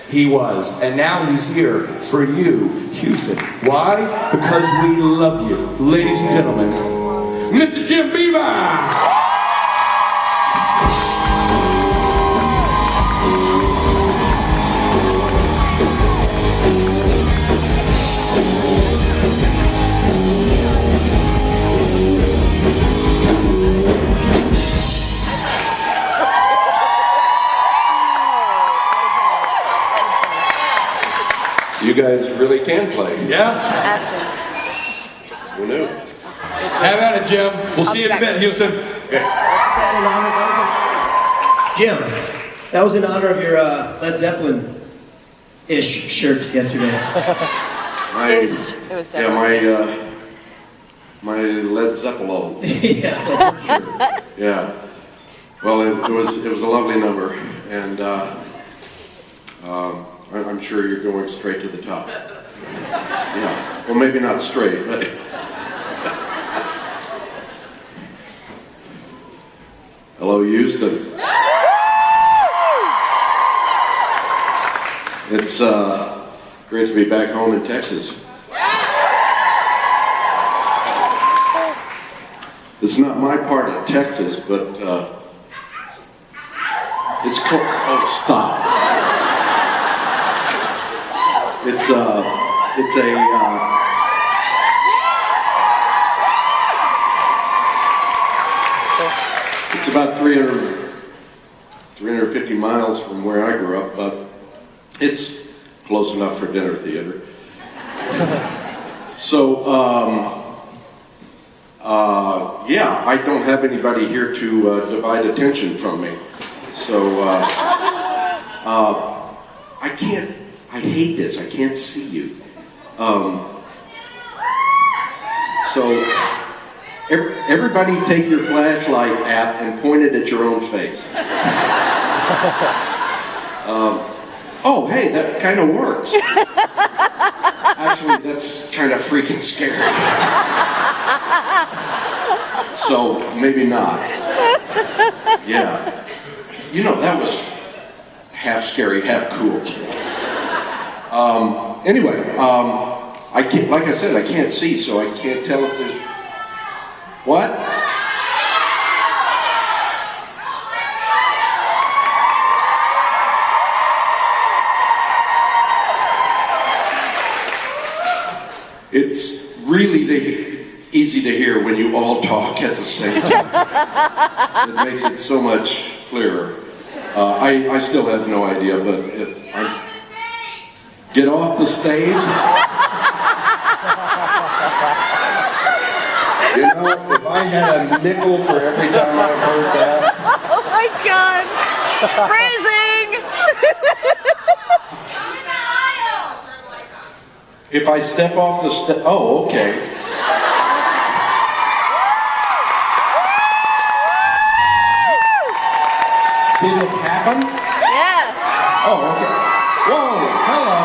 He was, and now he's here for you, Houston. Why? Because we love you. Ladies and gentlemen, Mr. Jim Beaver! You guys really can play. Yeah? Ask him. Who knew? Have at it, Jim. We'll see you in a bit, Houston. Jim, that was in honor of your Led Zeppelin-ish shirt yesterday. It was definitely my Led Zeppelin. Yeah. Yeah. Well, it was a lovely number, and I'm sure you're going straight to the top. Yeah. Well, maybe not straight, but. Hello, Houston. It's great to be back home in Texas. It's not my part of Texas, but it's called. Oh, stop! It's about 350 miles from where I grew up, but it's close enough for dinner theater. So, yeah, I don't have anybody here to divide attention from me. So, I hate this. I can't see you. So, everybody take your flashlight app and point it at your own face. Oh, hey, that kind of works. Actually, that's kind of freaking scary. So, maybe not. Yeah. You know, that was half scary, half cool. Anyway, I can't, like I said, I can't see, so I can't tell if there's... What? It's really easy to hear when you all talk at the same time. It makes it so much clearer. I still have no idea, but if I get off the stage, you know, if I had a nickel for every time I've heard that. Oh my God! Phrasing! If I step off the stage, oh, okay. Did it happen? Yeah. Oh, okay. Whoa, hello.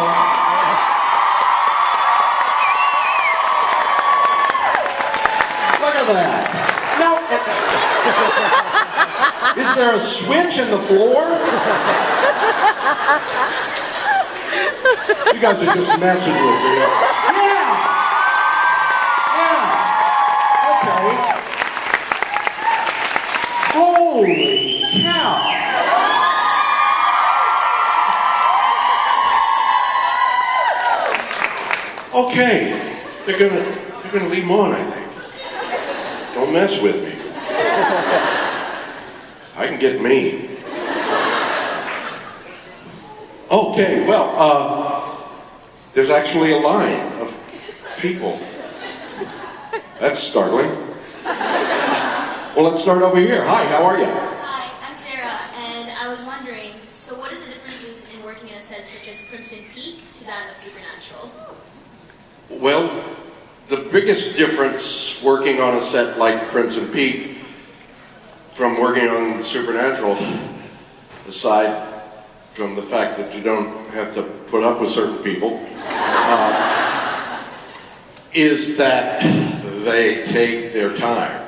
Look at that. Now, is there a switch in the floor? You guys are just messing with me. Yeah. Yeah. Okay. Holy cow. Okay, they're gonna leave him on, I think. Don't mess with me. I can get mean. Okay, well, there's actually a line of people. That's startling. Well, let's start over here. Hi, how are you? Hi, I'm Sarah, and I was wondering, so what is the differences in working in a set such as Crimson Peak to that of Supernatural? Well, the biggest difference working on a set like Crimson Peak from working on Supernatural, aside from the fact that you don't have to put up with certain people, is that they take their time.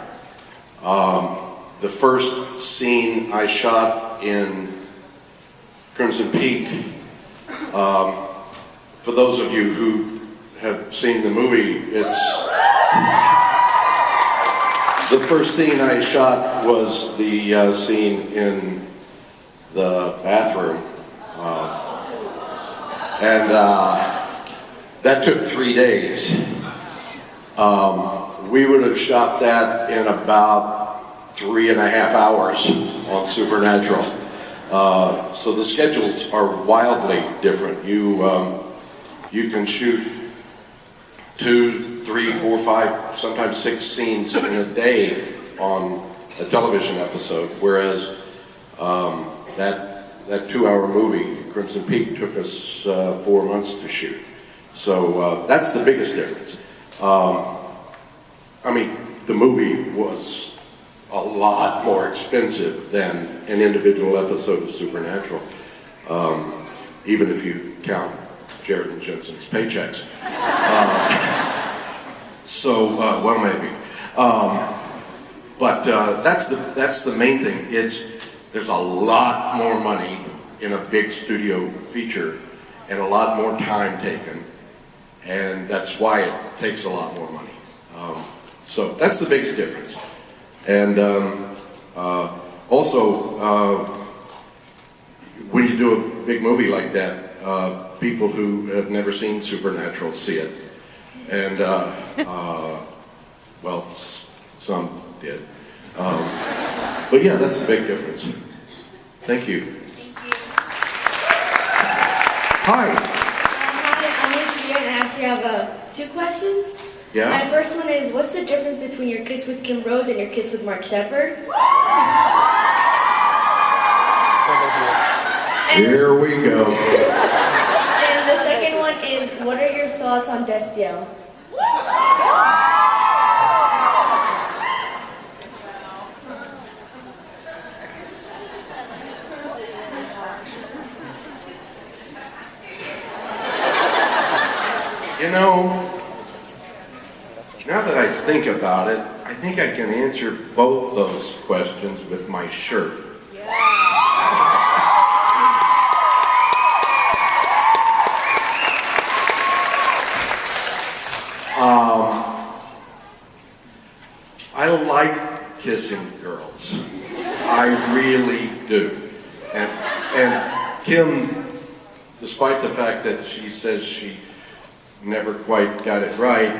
The first scene I shot in Crimson Peak For those of you who have seen the movie, the first scene I shot was the scene in the bathroom, and that took 3 days. We would have shot that in about 3.5 hours on Supernatural. So the schedules are wildly different. You can shoot 2, 3, 4, 5, sometimes 6 scenes in a day on a television episode, whereas that 2-hour movie, Crimson Peak, took us 4 months to shoot. So that's the biggest difference. I mean, the movie was a lot more expensive than an individual episode of Supernatural, even if you count Jared and Jensen's paychecks. Well, maybe. But that's the main thing. There's a lot more money in a big studio feature and a lot more time taken, and that's why it takes a lot more money. So that's the biggest difference. And also, when you do a big movie like that, people who have never seen Supernatural see it. And, well, some did. But yeah, that's the big difference. Thank you. Thank you. Hi. Hi, I'm Lucia, and I actually have 2 questions. Yeah? My first one is, what's the difference between your kiss with Kim Rose and your kiss with Mark Shepard? Here we go. And the second one is, what are your thoughts on Destiel? You know, now that I think about it, I think I can answer both those questions with my shirt. I like kissing girls. I really do. And Kim, despite the fact that she says she never quite got it right,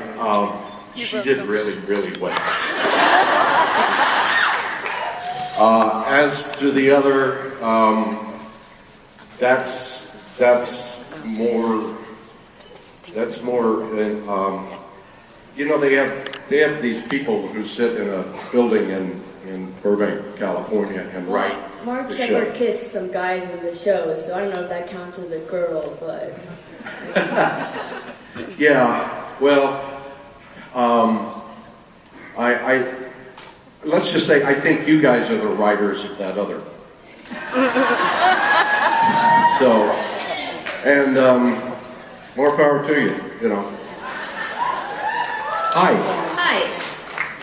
she did really, really well. As to the other, that's more than, you know, they have these people who sit in a building in Burbank, California, and write Mark the Shepard show. kissed some guys in the show, so I don't know if that counts as a girl, but... Yeah, well, let's just say I think you guys are the writers of that other. So, and more power to you, you know. Hi. Hi.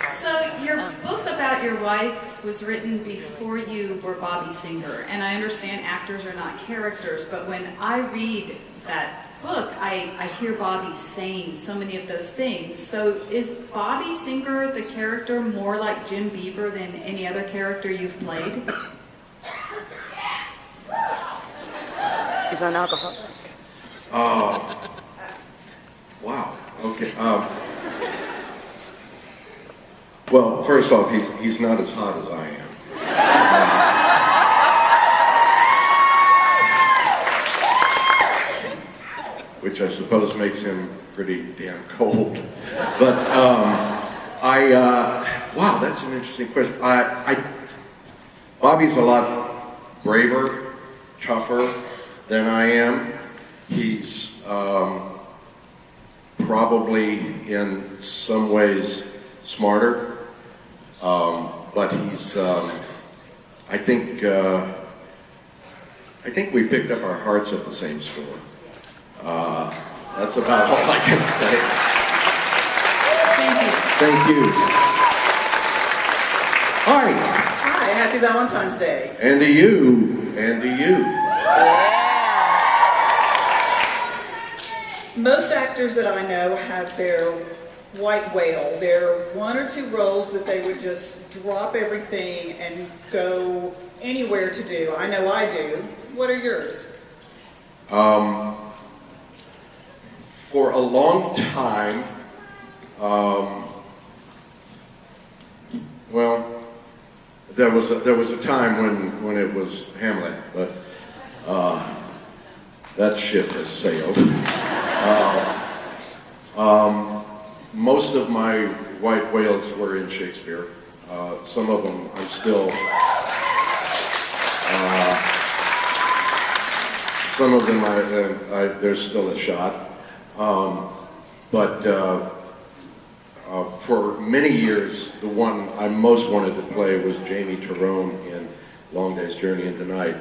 So your book about your wife was written before you were Bobby Singer, and I understand actors are not characters, but when I read that book, I hear Bobby saying so many of those things. So is Bobby Singer, the character, more like Jim Beaver than any other character you've played? He's on alcohol. Wow. Okay. Well, first off, he's not as hot as I am. Which I suppose makes him pretty damn cold. But wow, that's an interesting question. Bobby's a lot braver, tougher than I am. He's probably in some ways smarter, but he's. I think we picked up our hearts at the same store. That's about all I can say. Thank you. Thank you. Hi. Hi, happy Valentine's Day. And to you. And to you. most actors that I know have their white whale, their 1 or 2 roles that they would just drop everything and go anywhere to do. I know I do. What are yours? For a long time, well, there was a time when it was Hamlet, but that ship has sailed. Most of my white whales were in Shakespeare. Some of them I'm still. Some of them there's still a shot. But for many years, the one I most wanted to play was Jamie Tyrone in Long Day's Journey into Night,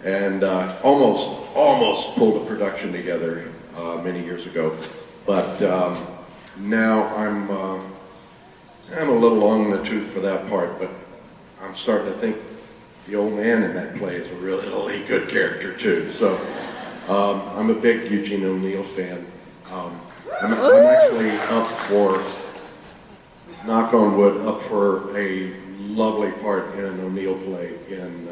and almost pulled a production together many years ago. But now I'm a little long in the tooth for that part, but I'm starting to think the old man in that play is a really good character too. So I'm a big Eugene O'Neill fan. I'm actually up for, knock on wood, up for a lovely part in an O'Neill play in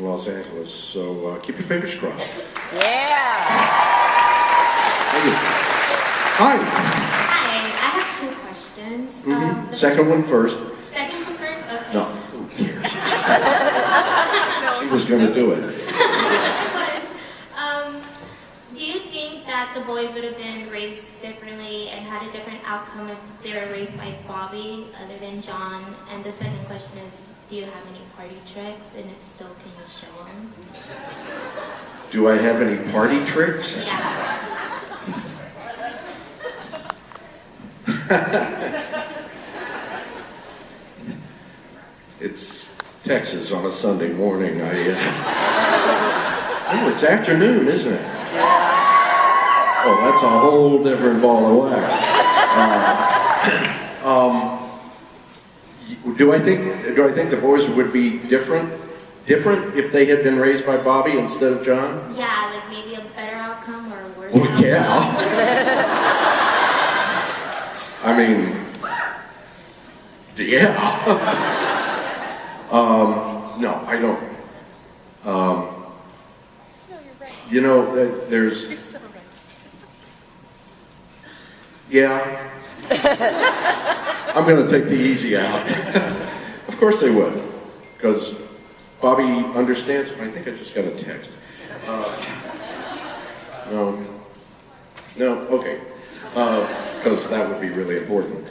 Los Angeles. So keep your fingers crossed. Yeah. Thank you. Hi. Hi, I have 2 questions. Second one first. Second one first? Okay. No, who cares? She was going to do it. Do you think that the boys would have been raised differently and had a different outcome if they were raised by Bobby other than John? And the second question is, do you have any party tricks? And if so, can you show them? Do I have any party tricks? Yeah. It's Texas on a Sunday morning. Oh, it's afternoon, isn't it? Oh, that's a whole different ball of wax. Do I think the boys would be different if they had been raised by Bobby instead of John? Yeah, like maybe a better outcome or a worse Well, outcome? yeah. I mean, yeah. No, I don't. You know, there's. Yeah. I'm going to take the easy out. Of course they would, because Bobby understands. I think I just got a text. No, okay. Because that would be really important.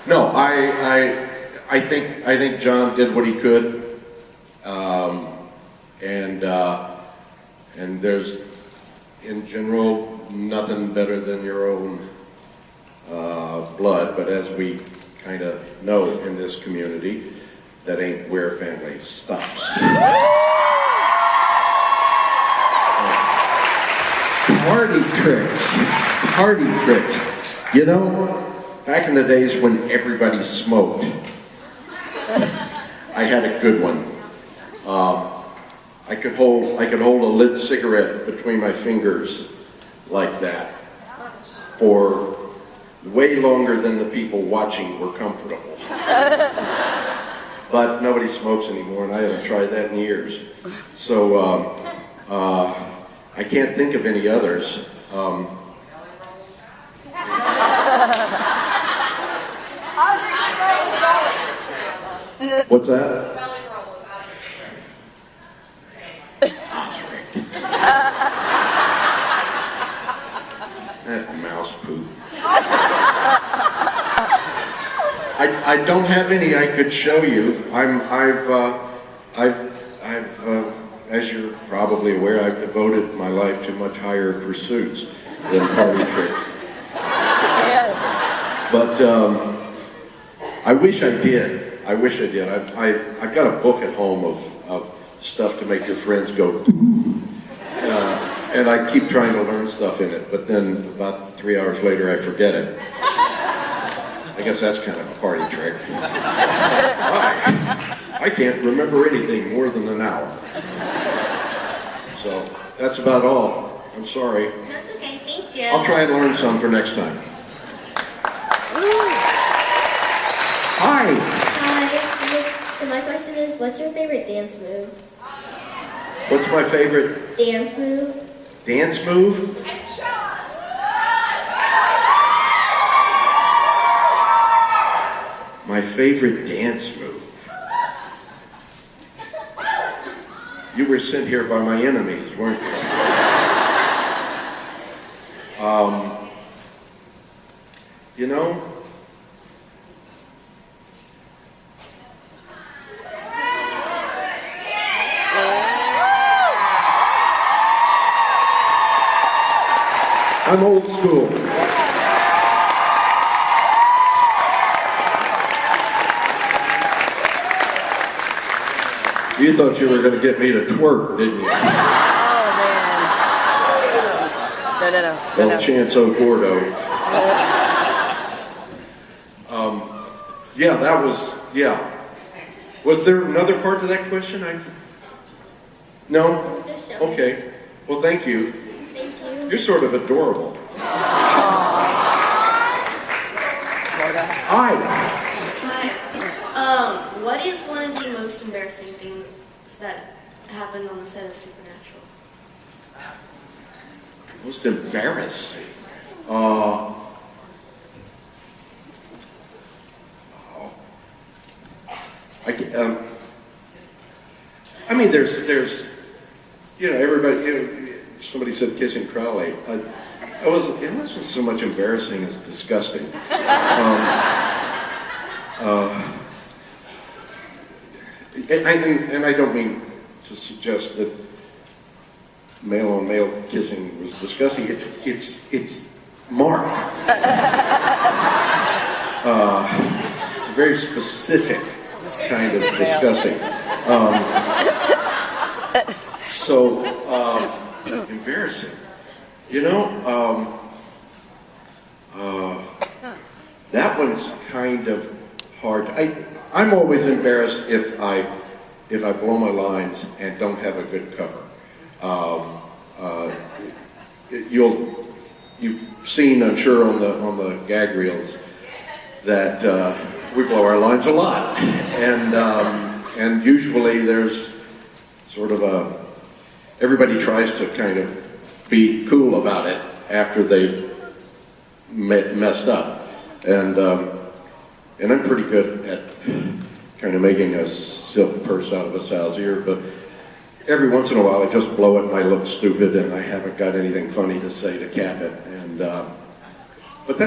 No, I think John did what he could, and there's, in general, nothing better than your own blood. But as we kind of know in this community, that ain't where family stops. Party tricks. You know, back in the days when everybody smoked, I had a good one. I could hold a lit cigarette between my fingers like that for way longer than the people watching were comfortable. But nobody smokes anymore, and I haven't tried that in years. So I can't think of any others. What's that? That mouse poop. I don't have any I could show you. As you're probably aware, I've devoted my life to much higher pursuits than party tricks. Yes. But I wish I did. I've got a book at home of stuff to make your friends go ooh. And I keep trying to learn stuff in it, but then about 3 hours later I forget it. I guess that's kind of a party trick. I can't remember anything more than an hour. So that's about all. I'm sorry. That's okay, thank you. I'll try and learn some for next time. Hi. Hi. So my question is, what's your favorite dance move? What's my favorite Dance move? dance move? My favorite dance move. You were sent here by my enemies, weren't you? You know, I'm old school. You thought you were going to get me to twerk, didn't you? Oh, man. No. El Chanso Gordo. Yeah, that was, yeah. Was there another part to that question? No? Okay. Well, thank you. Thank you. You're sort of adorable. Hi. Hi. What is one of the most embarrassing things that happened on the set of Supernatural? Most embarrassing. I mean, there's, you know, everybody, you know, somebody said kissing Crowley. It wasn't so much embarrassing as disgusting. And I don't mean to suggest that male-on-male kissing was disgusting. It's Mark. It's very specific kind of disgusting. Embarrassing. You know, that one's kind of hard. I'm always embarrassed if I blow my lines and don't have a good cover. You've seen, I'm sure, on the gag reels that we blow our lines a lot, and usually there's sort of everybody tries to kind of be cool about it after they've messed up, and I'm pretty good at kind of making a silk purse out of a sow's ear, but every once in a while I just blow it and I look stupid and I haven't got anything funny to say to cap it, but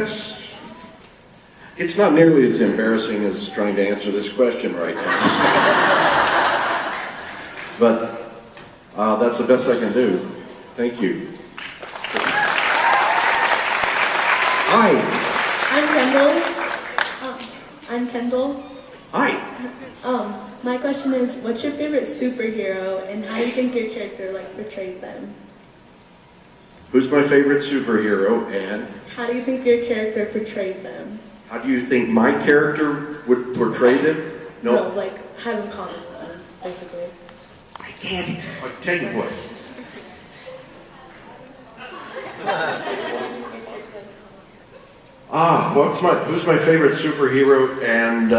it's not nearly as embarrassing as trying to answer this question right now. But that's the best I can do. Thank you. Hi. I'm Kendall. Hi. My question is, what's your favorite superhero, and how do you think your character portrayed them? Who's my favorite superhero, and How do you think your character portrayed them? how do you think my character would portray them? No, have in common with them, basically. I can't. I'll tell you what. Who's my favorite superhero, and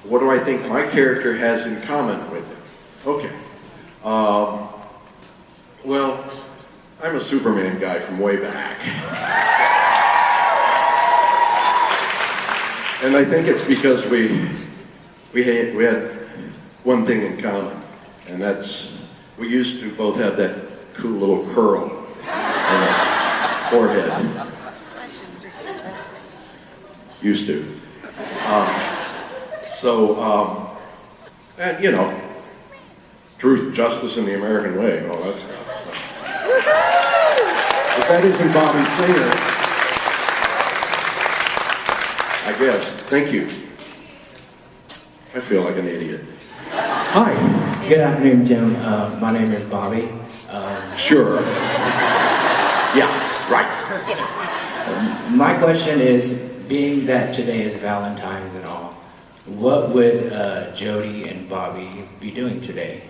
what do I think my character has in common with him? Okay. Well, I'm a Superman guy from way back. And I think it's because we had one thing in common, and that's we used to both have that cool little curl on our forehead. Used to. And you know, truth, justice, and the American way, and all that stuff. But that isn't Bobby Singer. I guess. Thank you. I feel like an idiot. Hi. Good afternoon, Jim. My name is Bobby. Sure. Yeah, right. My question is, being that today is Valentine's and all, what would Jody and Bobby be doing today?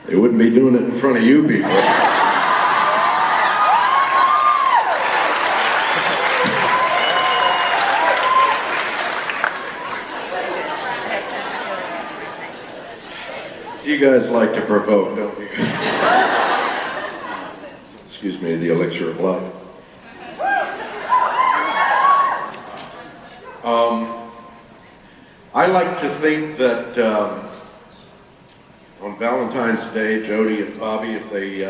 They wouldn't be doing it in front of you people. You guys like to provoke, don't you? Excuse me, the elixir of life. I like to think that on Valentine's Day, Jody and Bobby, if they,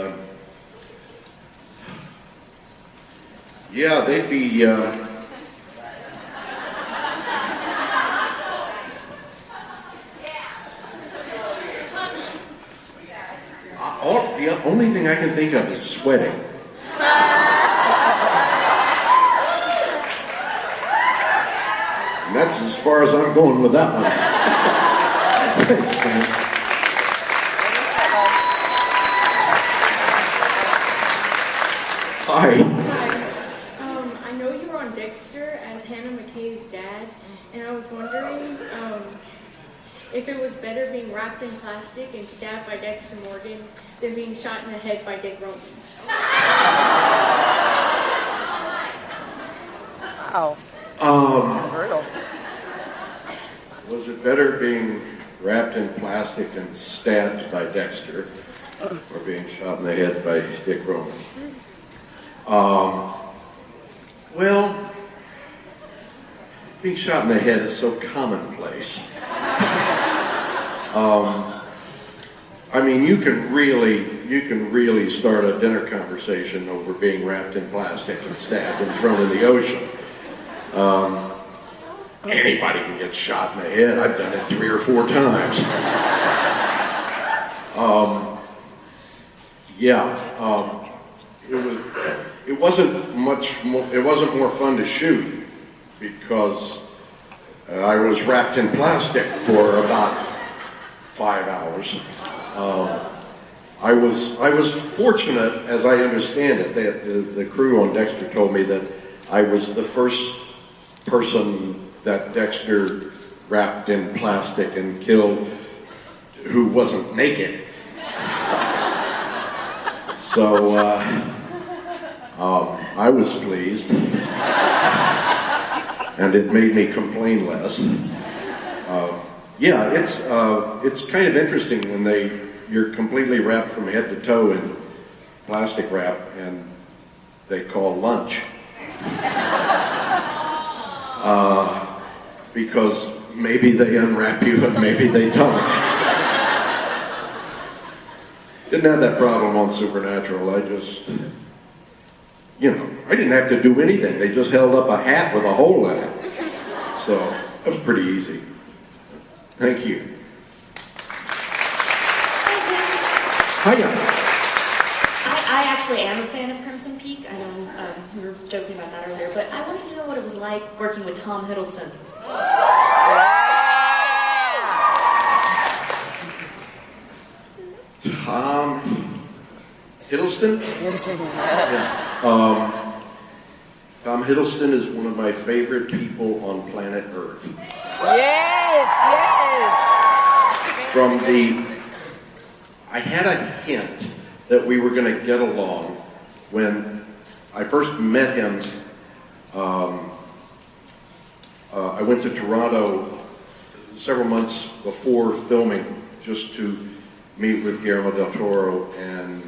yeah, they'd be, the only thing I can think of is sweating. And that's as far as I'm going with that one. Thanks, man. Hi. I know you were on Dexter as Hannah McKay's dad, and I was wondering if it was better being wrapped in plastic and stabbed by Dexter Morgan than being shot in the head by Dick Roman. Wow. Brutal. Was it better being wrapped in plastic and stabbed by Dexter, or being shot in the head by Dick Roman? Well, being shot in the head is so commonplace. I mean, you can really start a dinner conversation over being wrapped in plastic and stabbed and thrown in the ocean. Anybody can get shot in the head. I've done it 3 or 4 times. It wasn't more fun to shoot because I was wrapped in plastic for about 5 hours. I was fortunate, as I understand it. The crew on Dexter told me that I was the first person that Dexter wrapped in plastic and killed who wasn't naked. So I was pleased, and it made me complain less. Yeah, it's kind of interesting when you're completely wrapped from head to toe in plastic wrap, and they call lunch. Because maybe they unwrap you and maybe they don't. Didn't have that problem on Supernatural. I just, I didn't have to do anything. They just held up a hat with a hole in it. So that was pretty easy. Thank you. Hiya. I actually am a fan of Crimson Peak. I know we were joking about that earlier, but I wanted to know what it was like working with Tom Hiddleston. Tom Hiddleston? Yeah. Tom Hiddleston is one of my favorite people on planet Earth. Yes, I had a hint that we were going to get along when I first met him. I went to Toronto several months before filming just to meet with Guillermo del Toro and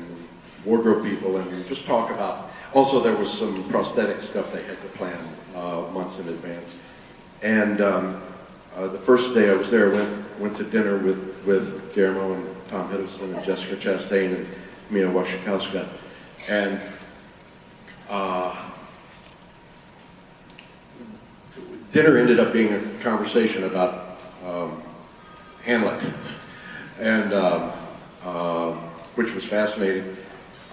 wardrobe people and just talk about, also there was some prosthetic stuff they had to plan months in advance. And the first day I was there, I went to dinner with Guillermo and Tom Hiddleston and Jessica Chastain and Mina Wasikowska. And dinner ended up being a conversation about Hamlet, and which was fascinating.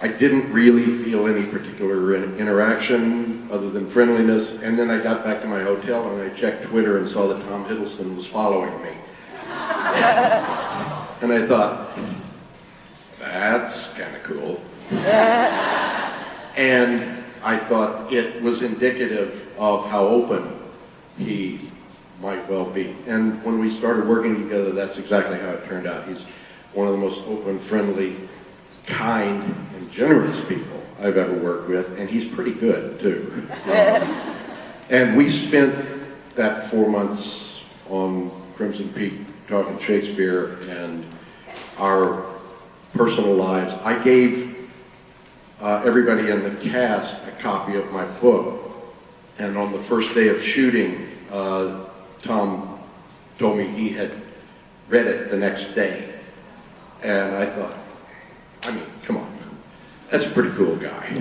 I didn't really feel any particular interaction other than friendliness, and then I got back to my hotel and I checked Twitter and saw that Tom Hiddleston was following me. And I thought, that's kind of cool. And I thought it was indicative of how open he might well be. And when we started working together, that's exactly how it turned out. He's one of the most open, friendly, kind, and generous people I've ever worked with, and he's pretty good, too. And we spent that 4 months on Crimson Peak talking Shakespeare and our personal lives. I gave everybody in the cast a copy of my book, and on the first day of shooting, Tom told me he had read it the next day. And I thought, I mean, come on, that's a pretty cool guy.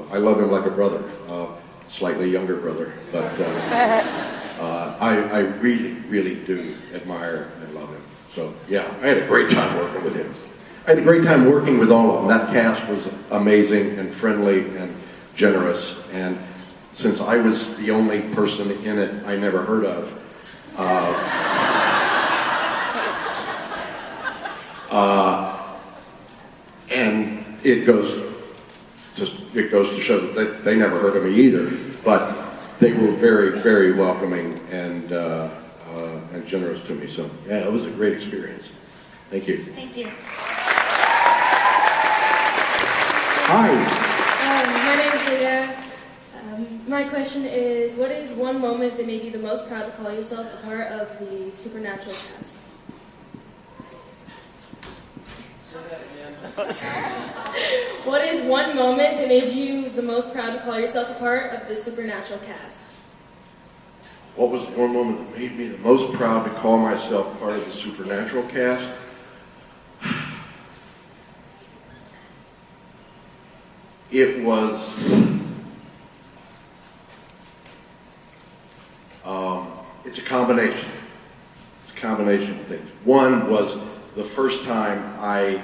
I love him like a brother, slightly younger brother, but I really, really do admire and love him. So yeah, I had a great time working with him. I had a great time working with all of them. That cast was amazing and friendly and generous, and since I was the only person in it I never heard of, and it goes to show that they never heard of me either, but they were very, very welcoming and generous to me. So yeah, it was a great experience. Thank you. Thank you. Hi. My name is Leah. My question is, what is one moment that made you the most proud to call yourself a part of the Supernatural cast? What is one moment that made you the most proud to call yourself a part of the Supernatural cast? What was one moment that made me the most proud to call myself part of the Supernatural cast? It was, it's a combination. It's a combination of things. One was the first time I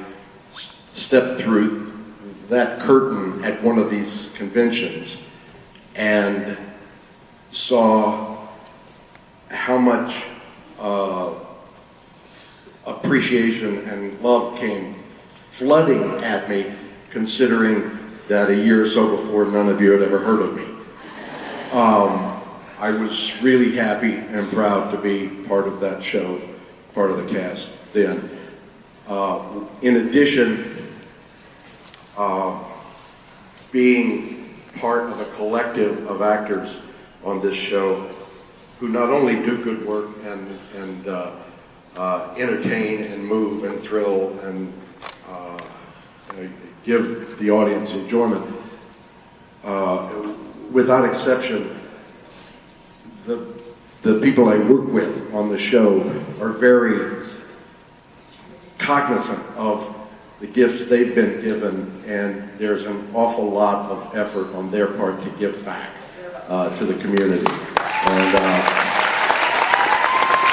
stepped through that curtain at one of these conventions and saw how much appreciation and love came flooding at me, considering that a year or so before none of you had ever heard of me. I was really happy and proud to be part of that show, part of the cast then. In addition, being part of a collective of actors on this show who not only do good work and entertain and move and thrill and give the audience enjoyment, without exception, the people I work with on the show are very cognizant of the gifts they've been given, and there's an awful lot of effort on their part to give back to the community. And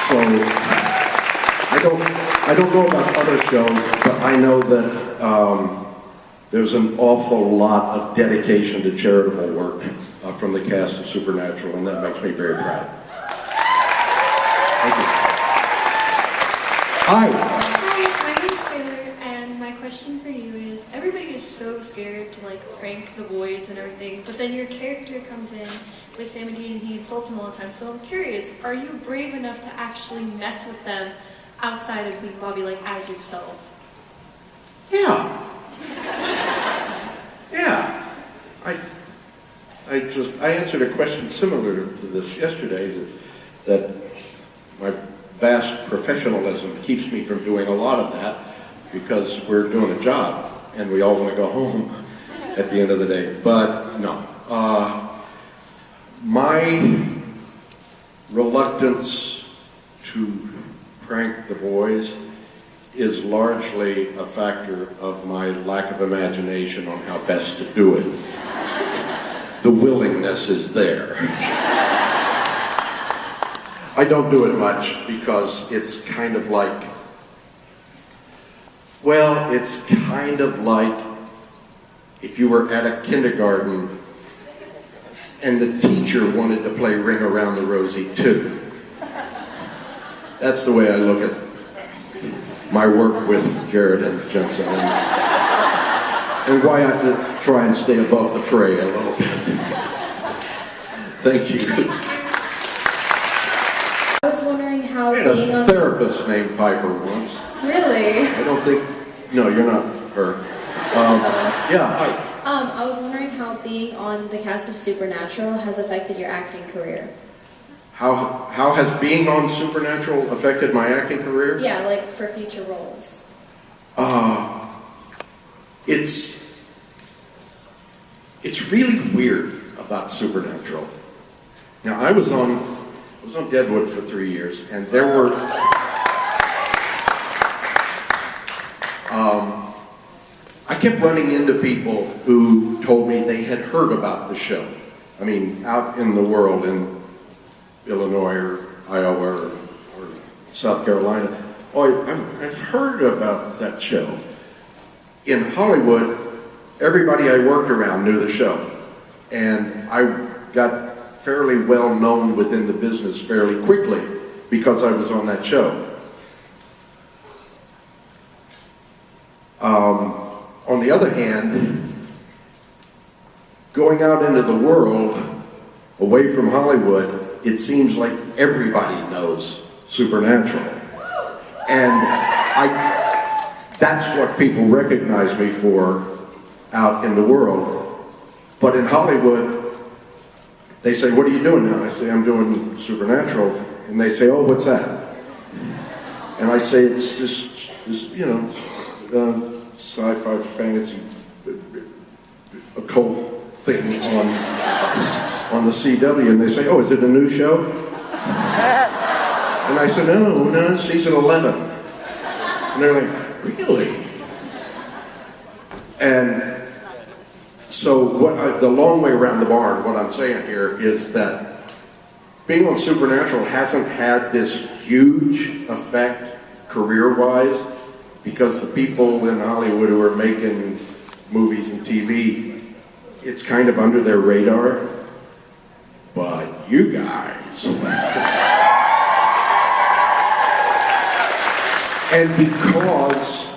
so I don't know about other shows, but I know that there's an awful lot of dedication to charitable work from the cast of Supernatural, and that makes me very proud. Thank you. Hi. Hi, my name's Taylor, and my question for you is, everybody is so scared to like prank the boys and everything, but then your character comes in with Sam and Dean and he insults them all the time, so I'm curious, are you brave enough to actually mess with them outside of being Bobby, like as yourself? Yeah. Yeah. I answered a question similar to this yesterday, that my vast professionalism keeps me from doing a lot of that because we're doing a job and we all want to go home at the end of the day. But no. My reluctance to prank the boys is largely a factor of my lack of imagination on how best to do it. The willingness is there. I don't do it much because it's kind of like, well, it's kind of like if you were at a kindergarten and the teacher wanted to play Ring Around the Rosie too. That's the way I look at my work with Jared and Jensen, and why I have to try and stay above the fray a little bit. Thank you. I was wondering how how I had being a on... therapist named Piper once. Really? I don't think, no, you're not her. Yeah, hi. I was wondering how being on the cast of Supernatural has affected your acting career. How has being on Supernatural affected my acting career? Yeah, like for future roles. It's really weird about Supernatural. Now, I was on Deadwood for 3 years, and there were I kept running into people who told me they had heard about the show. I mean, out in the world, in Illinois or Iowa or South Carolina. Oh, I've heard about that show. In Hollywood, everybody I worked around knew the show. And I got fairly well known within the business fairly quickly because I was on that show. On the other hand, going out into the world, away from Hollywood, it seems like everybody knows Supernatural. And that's what people recognize me for out in the world. But in Hollywood, they say, what are you doing now? I say, I'm doing Supernatural. And they say, oh, what's that? And I say, it's this you know, sci-fi fantasy occult thing on the CW. And they say, oh, is it a new show? And I said, no, it's season 11. And they're like, really? And so the long way around the barn, what I'm saying here is that being on Supernatural hasn't had this huge effect career-wise because the people in Hollywood who are making movies and TV, it's kind of under their radar. But you guys... And because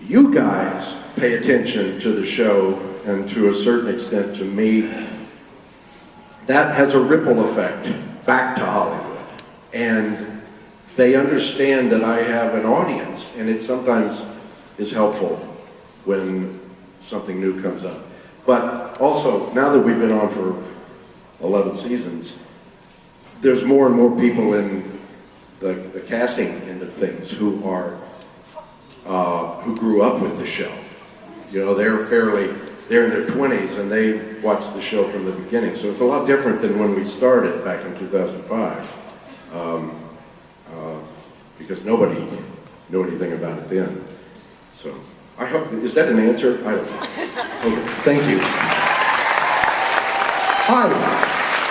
you guys pay attention to the show, and to a certain extent to me, that has a ripple effect back to Hollywood. And they understand that I have an audience, and it sometimes is helpful when something new comes up. But also, now that we've been on for 11 seasons, there's more and more people in the casting end of things who grew up with the show. You know, they're in their 20s and they've watched the show from the beginning. So it's a lot different than when we started back in 2005. Because nobody knew anything about it then. So I hope, is that an answer? I don't know. Okay, thank you. Hi.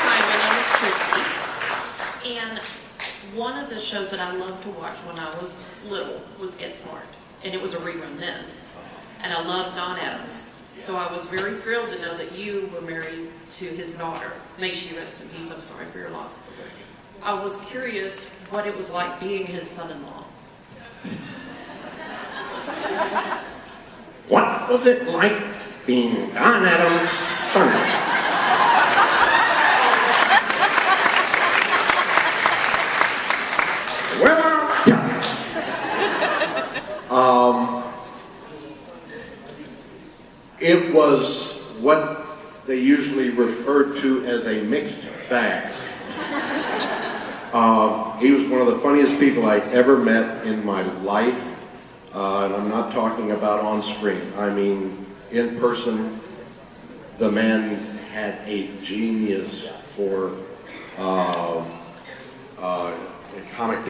Hi, my name is Christy. And one of the shows that I loved to watch when I was little was Get Smart. And it was a rerun then. And I loved Don Adams. So I was very thrilled to know that you were married to his daughter. May she rest in peace. I'm sorry for your loss. I was curious what it was like being his son-in-law. What was it like being Don Adams' son-in-law? Well, I'll tell you. It was what they usually refer to as a mixed bag. He was one of the funniest people I ever met in my life. And I'm not talking about on screen. I mean, in person, the man had a genius for comic